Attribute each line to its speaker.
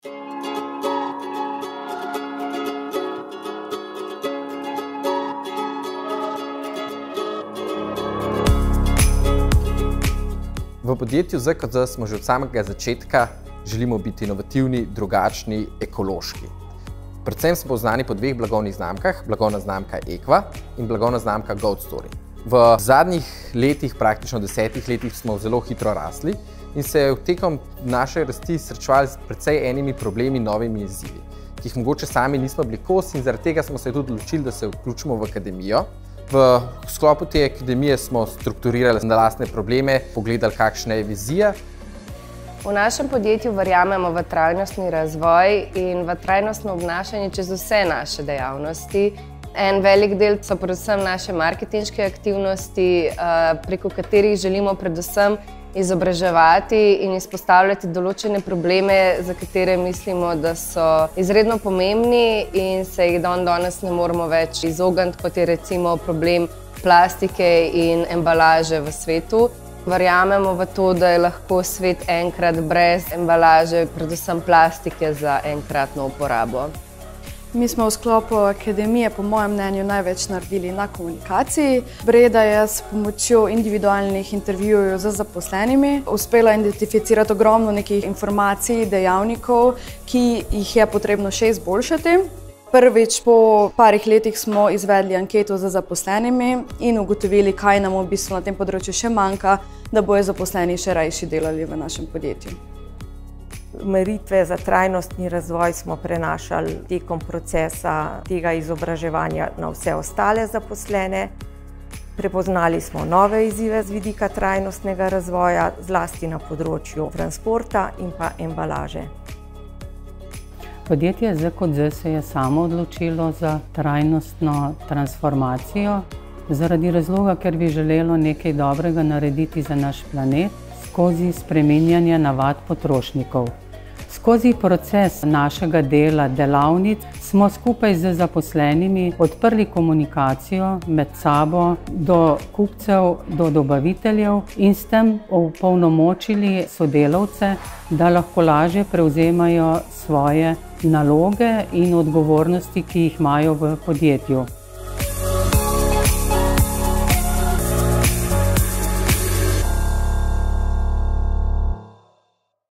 Speaker 1: V podjetju ZKD smo že od samega začetka želimo biti inovativni, drugačni, ekološki. Predvsem smo poznani po dveh blagovnih znamkah, blagovna znamka Equa in blagovna znamka Goat Story. V zadnjih letih, praktično 10 letih, smo zelo hitro rasli in se tekom naše rasti srečevali s precej enimi problemi, novimi izzivi, ki jih mogoče sami nismo bili kos, in zaradi tega smo se tudi odločili, da se vključimo v akademijo. V sklopu te akademije smo strukturirali na lastne probleme, pogledali, kakšna je vizija.
Speaker 2: V našem podjetju verjamemo v trajnostni razvoj in v trajnostno obnašanje čez vse naše dejavnosti. En velik del so predvsem naše marketinške aktivnosti, preko katerih želimo predvsem izobraževati in izpostavljati določene probleme, za katere mislimo, da so izredno pomembni in se jih danes ne moremo več izogniti, kot je recimo problem plastike in embalaže v svetu. Verjamemo v to, da je lahko svet enkrat brez embalaže, predvsem plastike za enkratno uporabo.
Speaker 3: Mi smo v sklopu akademije, po mojem mnenju, največ naredili na komunikaciji. Breda je s pomočjo individualnih intervjujev z zaposlenimi uspela identificirati ogromno nekih informacij, dejavnikov, ki jih je potrebno še izboljšati. Prvič po parih letih smo izvedli anketo z zaposlenimi in ugotovili, kaj nam v bistvu na tem področju še manjka, da bojo zaposleni še rajši delali v našem podjetju.
Speaker 4: Meritve za trajnostni razvoj smo prenašali tekom procesa tega izobraževanja na vse ostale zaposlene. Prepoznali smo nove izzive z vidika trajnostnega razvoja, zlasti na področju transporta in pa embalaže.
Speaker 5: Podjetje ZKD se je samo odločilo za trajnostno transformacijo zaradi razloga, ker bi želelo nekaj dobrega narediti za naš planet skozi spreminjanje navad potrošnikov. Skozi proces našega dela delavnic smo skupaj z zaposlenimi odprli komunikacijo med sabo do kupcev, do dobaviteljev in s tem opolnomočili sodelavce, da lahko lažje prevzemajo svoje naloge in odgovornosti, ki jih imajo v podjetju.